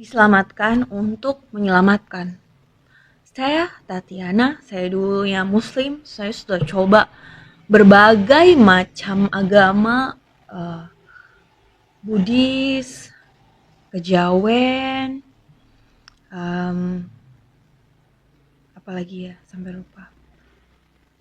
Diselamatkan untuk menyelamatkan. Saya Tatiana, saya dulunya Muslim, saya sudah coba berbagai macam agama, Buddhis, kejawen, apalagi ya sampai lupa.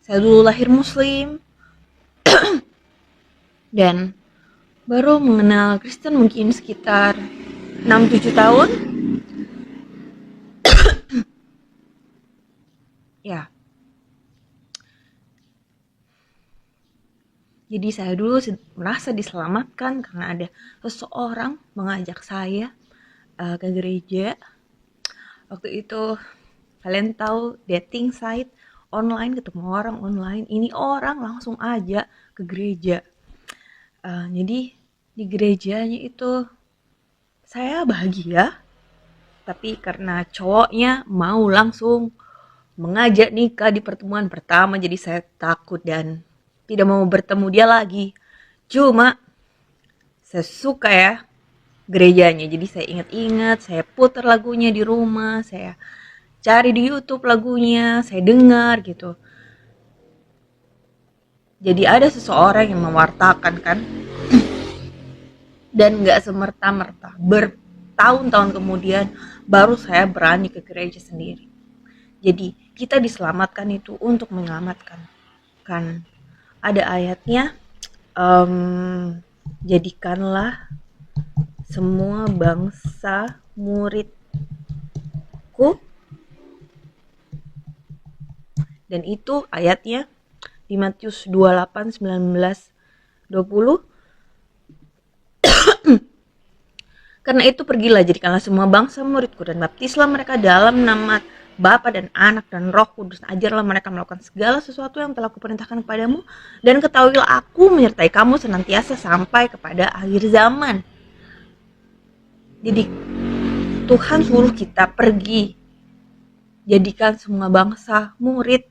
Saya dulu lahir Muslim dan baru mengenal Kristen mungkin sekitar 6-7 tahun. Ya. Jadi saya dulu merasa diselamatkan karena ada seseorang mengajak saya ke gereja. Waktu itu kalian tahu dating site online, ketemu orang online, ini orang langsung aja ke gereja. Jadi di gerejanya itu saya bahagia, tapi karena cowoknya mau langsung mengajak nikah di pertemuan pertama, jadi saya takut dan tidak mau bertemu dia lagi. Cuma saya suka ya gerejanya, jadi saya ingat-ingat, saya putar lagunya di rumah, saya cari di YouTube lagunya, saya dengar gitu. Jadi ada seseorang yang mewartakan kan, dan nggak semerta-merta bertahun-tahun kemudian baru saya berani ke gereja sendiri. Jadi kita diselamatkan itu untuk menyelamatkan. Kan ada ayatnya, jadikanlah semua bangsa muridku, dan itu ayatnya di Matius 28, 19, 20. Karena itu pergilah, jadikanlah semua bangsa muridku dan baptislah mereka dalam nama Bapa dan Anak dan Roh Kudus. Ajarlah mereka melakukan segala sesuatu yang telah kuperintahkan kepadamu, dan ketahuilah aku menyertai kamu senantiasa sampai kepada akhir zaman. Jadi Tuhan suruh kita pergi, jadikan semua bangsa murid.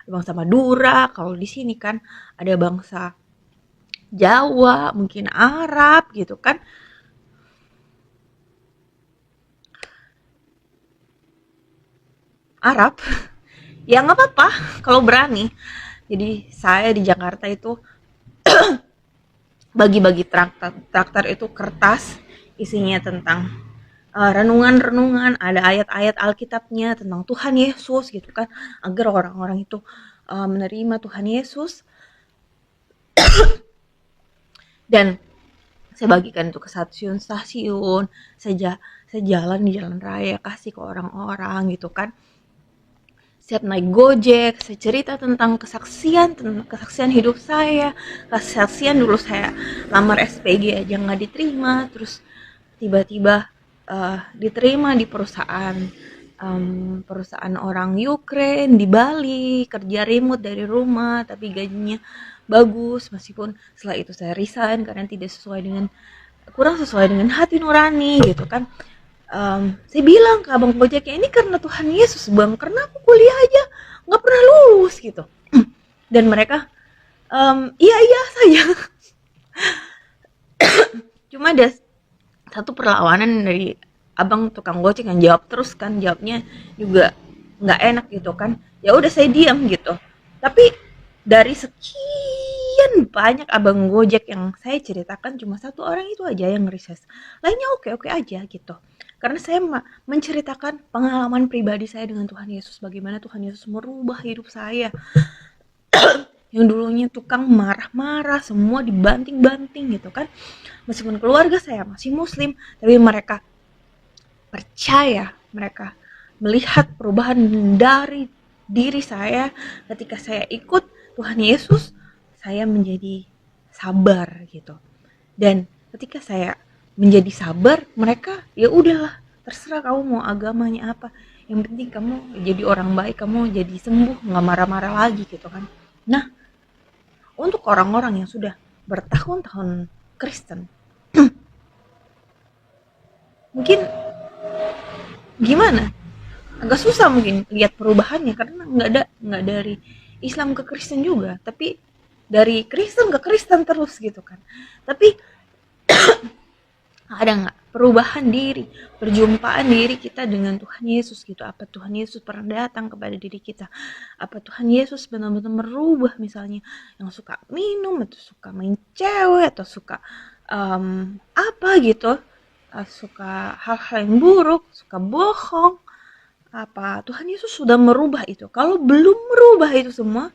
Bangsa Madura, kalau di sini kan ada bangsa Jawa, mungkin Arab gitu kan. Arab ya nggak apa-apa kalau berani. Jadi saya di Jakarta itu bagi-bagi traktor itu kertas isinya tentang renungan-renungan, ada ayat-ayat Alkitabnya tentang Tuhan Yesus gitu kan, agar orang-orang itu menerima Tuhan Yesus. Dan saya bagikan itu ke stasiun-stasiun, saya jalan di jalan raya kasih ke orang-orang gitu kan. Siap naik Gojek, saya cerita tentang kesaksian hidup saya, kesaksian dulu saya lamar SPG aja nggak diterima, terus tiba-tiba diterima di perusahaan orang Ukraine di Bali, kerja remote dari rumah, tapi gajinya bagus, meskipun setelah itu saya resign karena kurang sesuai dengan hati nurani gitu kan. Saya bilang ke abang Gojeknya, ini karena Tuhan Yesus bang, karena aku kuliah aja nggak pernah lulus gitu. Dan mereka iya saja. Cuma ada satu perlawanan dari abang tukang gojek yang jawab terus kan, jawabnya juga nggak enak gitu kan. Ya udah saya diam gitu. Tapi dari sekian banyak abang gojek yang saya ceritakan, cuma satu orang itu aja yang reses, lainnya oke aja gitu. Karena saya menceritakan pengalaman pribadi saya dengan Tuhan Yesus, bagaimana Tuhan Yesus merubah hidup saya. Yang dulunya tukang marah-marah, semua dibanting-banting gitu kan. Meskipun keluarga saya masih Muslim, tapi mereka percaya, mereka melihat perubahan dari diri saya ketika saya ikut Tuhan Yesus. Saya menjadi sabar gitu. Dan ketika saya menjadi sabar, mereka ya udahlah, terserah kamu mau agamanya apa, yang penting kamu jadi orang baik, kamu jadi sembuh, nggak marah-marah lagi gitu kan. Nah, untuk orang-orang yang sudah bertahun-tahun Kristen, mungkin gimana, agak susah mungkin lihat perubahannya karena nggak dari Islam ke Kristen juga, tapi dari Kristen ke Kristen terus gitu kan. Tapi ada nggak perubahan diri, perjumpaan diri kita dengan Tuhan Yesus gitu. Apa Tuhan Yesus pernah datang kepada diri kita? Apa Tuhan Yesus benar-benar merubah, misalnya yang suka minum atau suka main cewek atau suka apa gitu, suka hal-hal yang buruk, suka bohong. Apa Tuhan Yesus sudah merubah itu? Kalau belum merubah itu semua,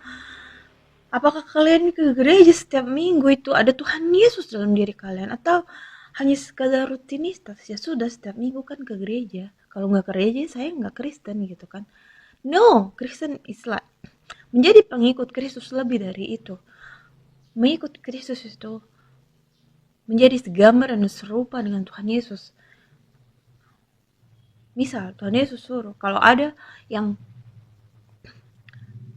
apakah kalian ke gereja setiap minggu itu ada Tuhan Yesus dalam diri kalian? Atau hanya sekadar rutinitas? Ya sudah, setiap minggu kan ke gereja. Kalau nggak ke gereja, saya nggak Kristen gitu kan. No, Kristen is like menjadi pengikut Kristus lebih dari itu. Mengikut Kristus itu menjadi segambar dan serupa dengan Tuhan Yesus. Misal Tuhan Yesus suruh, kalau ada yang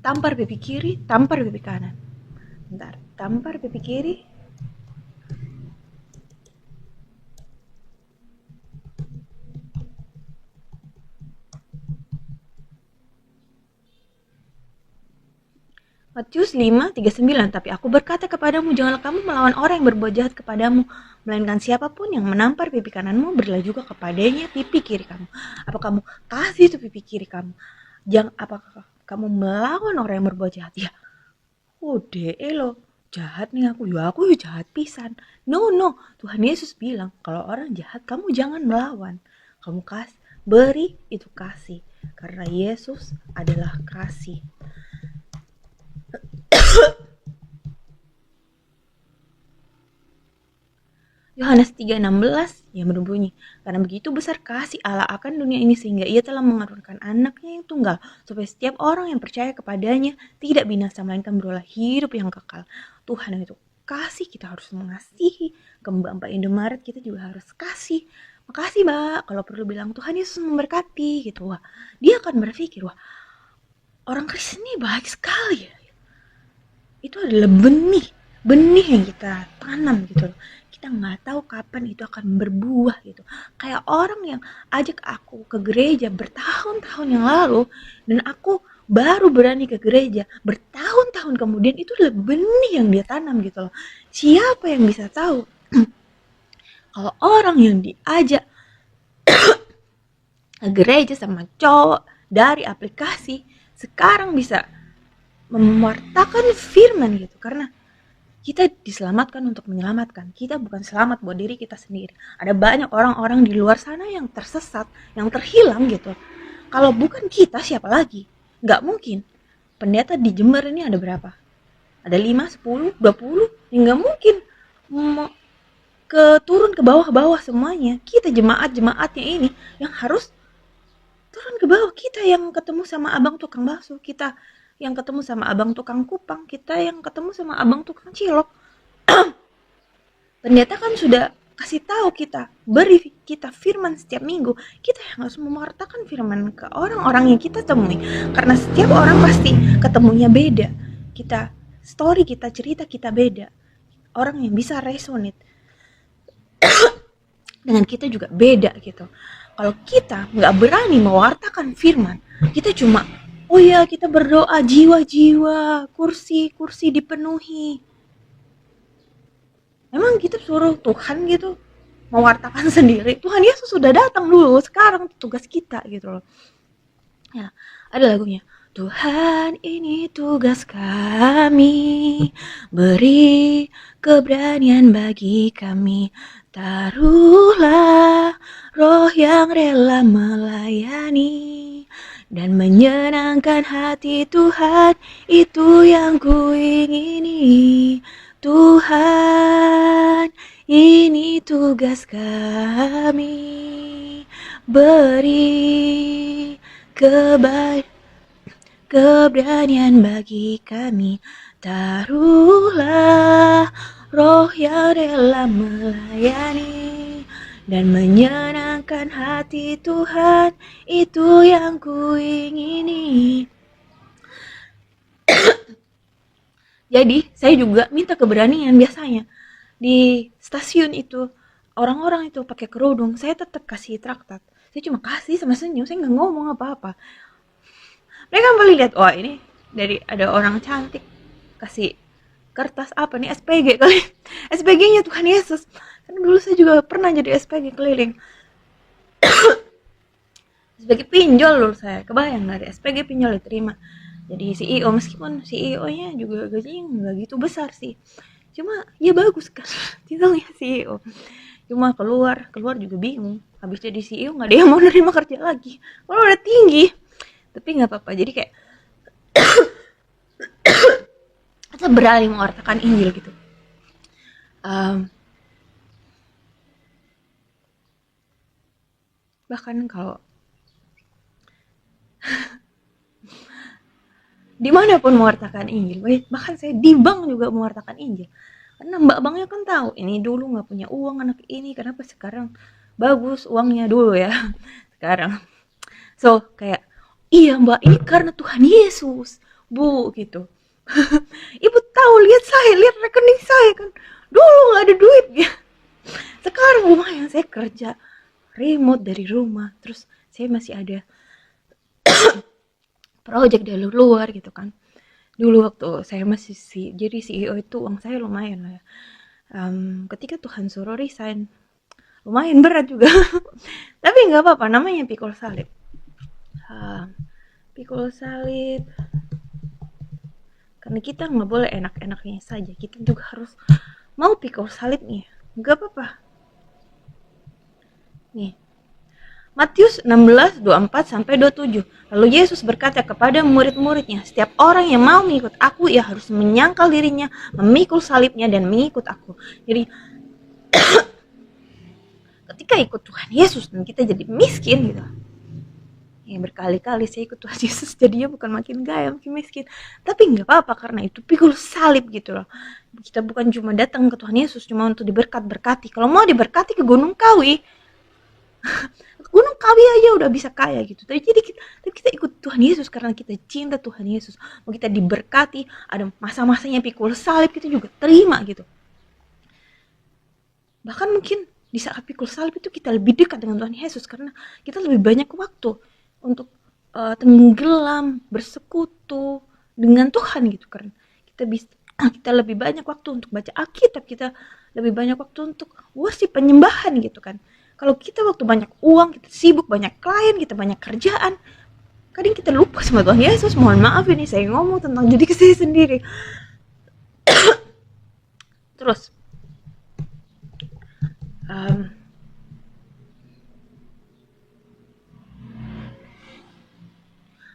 tampar pipi kiri, tampar pipi kanan. Bentar, tampar pipi kiri, Matius 5:39, tapi aku berkata kepadamu, janganlah kamu melawan orang yang berbuat jahat kepadamu, melainkan siapapun yang menampar pipi kananmu, berilah juga kepadanya pipi kiri kamu. Apa kamu kasih itu pipi kiri kamu? Apakah kamu melawan orang yang berbuat jahat? Ya, lo jahat nih aku jahat pisan. No, Tuhan Yesus bilang, kalau orang jahat kamu jangan melawan, kamu beri itu kasih, karena Yesus adalah kasih. Yohanes 3:16 yang berbunyi, karena begitu besar kasih Allah akan dunia ini sehingga ia telah mengaruniakan anaknya yang tunggal, supaya setiap orang yang percaya kepadanya tidak binasa melainkan beroleh hidup yang kekal. Tuhan itu kasih, kita harus mengasihi. Ke Mbak Indomaret kita juga harus kasih. Makasih Mbak, kalau perlu bilang Tuhan Yesus memberkati gitu. Wah, dia akan berpikir, wah orang Kristen ini baik sekali ya. Itu adalah benih yang kita tanam gitu loh. Kita nggak tahu kapan itu akan berbuah gitu. Kayak orang yang ajak aku ke gereja bertahun-tahun yang lalu, dan aku baru berani ke gereja bertahun-tahun kemudian, itu adalah benih yang dia tanam gitu loh. Siapa yang bisa tahu kalau orang yang diajak ke gereja sama cowok dari aplikasi sekarang bisa mewartakan firman gitu, karena kita diselamatkan untuk menyelamatkan. Kita bukan selamat buat diri kita sendiri. Ada banyak orang-orang di luar sana yang tersesat, yang terhilang gitu. Kalau bukan kita, siapa lagi? Nggak mungkin. Pendeta di Jember ini ada berapa? Ada 5, 10, 20? Nggak mungkin turun ke bawah-bawah semuanya. Kita jemaat-jemaatnya ini yang harus turun ke bawah. Kita yang ketemu sama abang tukang bakso, kita yang ketemu sama abang tukang kupang, kita yang ketemu sama abang tukang cilok. Pendeta kan sudah kasih tahu kita, beri kita firman setiap minggu. Kita yang harus mewartakan firman ke orang-orang yang kita temui, karena setiap orang pasti ketemunya beda. Kita story, kita cerita kita beda. Orang yang bisa resonate dengan kita juga beda gitu. Kalau kita nggak berani mewartakan firman, kita cuma oh ya, kita berdoa jiwa-jiwa, kursi dipenuhi. Memang kita suruh Tuhan gitu mewartakan sendiri. Tuhan Yesus sudah datang dulu, sekarang tugas kita gitu loh. Ya, ada lagunya. Tuhan, ini tugas kami, beri keberanian bagi kami. Taruhlah roh yang rela melayani dan menyenangkan hati Tuhan, itu yang kuingini. Tuhan, ini tugas kami, beri keberanian bagi kami. Taruhlah roh yang rela melayani dan menyenangkan hati Tuhan, itu yang kuingini. Jadi saya juga minta keberanian. Biasanya di stasiun itu orang-orang itu pakai kerudung, saya tetap kasih traktat. Saya cuma kasih sama senyum, saya nggak ngomong apa-apa. Mereka paling lihat, wah ini dari ada orang cantik, kasih kertas apa nih, SPG kali. SPG-nya Tuhan Yesus. Karena dulu saya juga pernah jadi SPG keliling. Sebagai pinjol dulu saya, kebayang dari SPG pinjol diterima jadi CEO, meskipun CEO-nya juga gajinya nggak gitu besar sih, cuma ya bagus kan titelnya CEO. Cuma keluar keluar juga bingung, habis jadi CEO nggak ada yang mau nerima kerja lagi kalau udah tinggi. Tapi nggak apa-apa, jadi kayak kita beralih mewartakan Injil gitu. um, Bahkan kalau dimanapun mewartakan Injil, bahkan saya di bank juga mewartakan Injil, karena mbak banknya kan tahu ini dulu nggak punya uang anak ini, kenapa sekarang bagus uangnya dulu ya sekarang. So kayak, iya mbak, ini karena Tuhan Yesus bu gitu. Ibu tahu, lihat rekening saya kan, dulu nggak ada duit ya, sekarang lumayan saya kerja remote dari rumah, terus saya masih ada project dari luar gitu kan. Dulu waktu saya masih jadi CEO itu uang saya lumayan lah ya. Ketika Tuhan suruh resign, lumayan berat juga. Tapi nggak apa-apa, namanya pikul salib. Pikul salib, karena kita nggak boleh enak-enaknya saja, kita juga harus mau pikul salibnya. Nggak apa-apa. Nih, Matius 16:24-27. Lalu Yesus berkata kepada murid-muridnya, setiap orang yang mau mengikut aku, ia harus menyangkal dirinya, memikul salibnya, dan mengikut aku. Jadi, ketika ikut Tuhan Yesus dan kita jadi miskin gitu, ya berkali-kali saya ikut Tuhan Yesus jadinya bukan makin kaya, makin miskin. Tapi nggak apa-apa, karena itu pikul salib gitu loh. Kita bukan cuma datang ke Tuhan Yesus cuma untuk diberkati. Kalau mau diberkati ke Gunung Kawi, Gunung Kawi aja udah bisa kaya gitu. Tapi kita ikut Tuhan Yesus karena kita cinta Tuhan Yesus. Mau kita diberkati, ada masa-masanya pikul salib, kita juga terima gitu. Bahkan mungkin di saat pikul salib itu kita lebih dekat dengan Tuhan Yesus karena kita lebih banyak waktu untuk tenggelam, bersekutu dengan Tuhan gitu. Karena kita lebih banyak waktu untuk baca Alkitab, kita lebih banyak waktu untuk worship, penyembahan gitu kan. Kalau kita waktu banyak uang, kita sibuk, banyak klien, kita banyak kerjaan, kadang kita lupa sama Tuhan Yesus. Mohon maaf ini saya ngomong tentang diri saya sendiri. Terus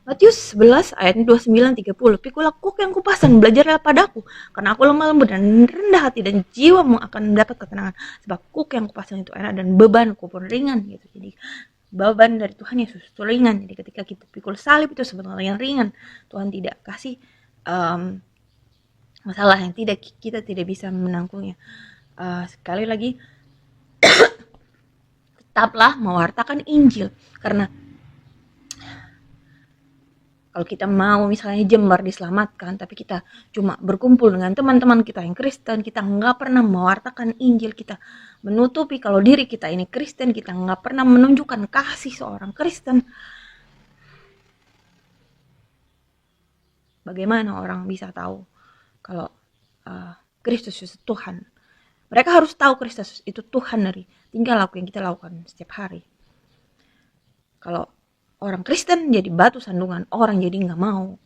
Matius 11 ayat 29-30. Pikulah kuk yang kupasang, belajarlah padaku, karena aku lemah lembut dan rendah hati, dan jiwamu akan mendapat ketenangan. Sebab kuk yang kupasang itu enak dan bebanku pun ringan gitu. Jadi beban dari Tuhan Yesus itu ringan. Jadi ketika kita pikul salib itu sebenarnya yang ringan. Tuhan tidak kasih masalah yang kita tidak bisa menangkulnya. Sekali lagi, tetaplah mewartakan Injil, karena kalau kita mau misalnya Jember diselamatkan, tapi kita cuma berkumpul dengan teman-teman kita yang Kristen, kita nggak pernah mewartakan Injil, kita menutupi kalau diri kita ini Kristen, kita nggak pernah menunjukkan kasih seorang Kristen, bagaimana orang bisa tahu kalau Kristus itu Tuhan? Mereka harus tahu Kristus itu Tuhan dari tingkah laku yang kita lakukan setiap hari. Kalau orang Kristen jadi batu sandungan, orang jadi nggak mau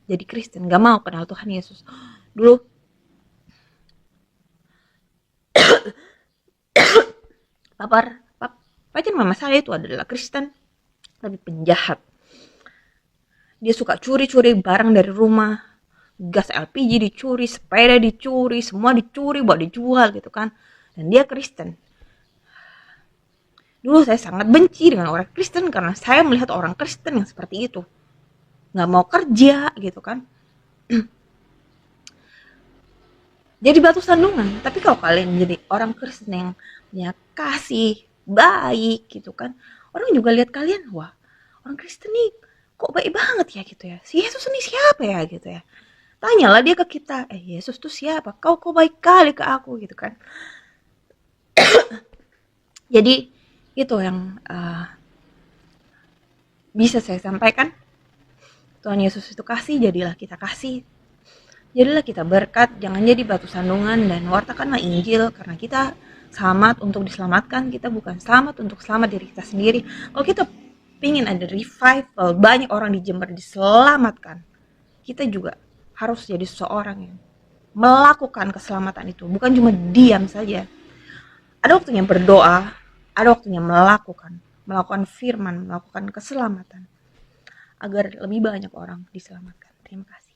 jadi Kristen, nggak mau kenal Tuhan Yesus. Dulu pacar mama saya itu adalah Kristen, tapi penjahat. Dia suka curi-curi barang dari rumah, gas LPG dicuri, sepeda dicuri, semua dicuri buat dijual gitu kan. Dan dia Kristen. Dulu saya sangat benci dengan orang Kristen karena saya melihat orang Kristen yang seperti itu, nggak mau kerja gitu kan. Jadi batu sandungan. Tapi kalau kalian jadi orang Kristen yang punya kasih, baik gitu kan, orang juga lihat kalian, wah orang Kristen nih kok baik banget ya gitu ya. Si Yesus ini siapa ya gitu ya. Tanyalah dia ke kita, Yesus tuh siapa? Kau baik kali ke aku gitu kan. Jadi itu yang bisa saya sampaikan. Tuhan Yesus itu kasih, jadilah kita kasih, jadilah kita berkat, jangan jadi batu sandungan, dan wartakanlah Injil, karena kita selamat untuk diselamatkan, kita bukan selamat untuk selamat diri kita sendiri. Kalau kita pingin ada revival, banyak orang di Jember diselamatkan, kita juga harus jadi seseorang yang melakukan keselamatan itu, bukan cuma diam saja. Ada waktunya berdoa, ada waktunya melakukan firman, melakukan keselamatan, agar lebih banyak orang diselamatkan. Terima kasih.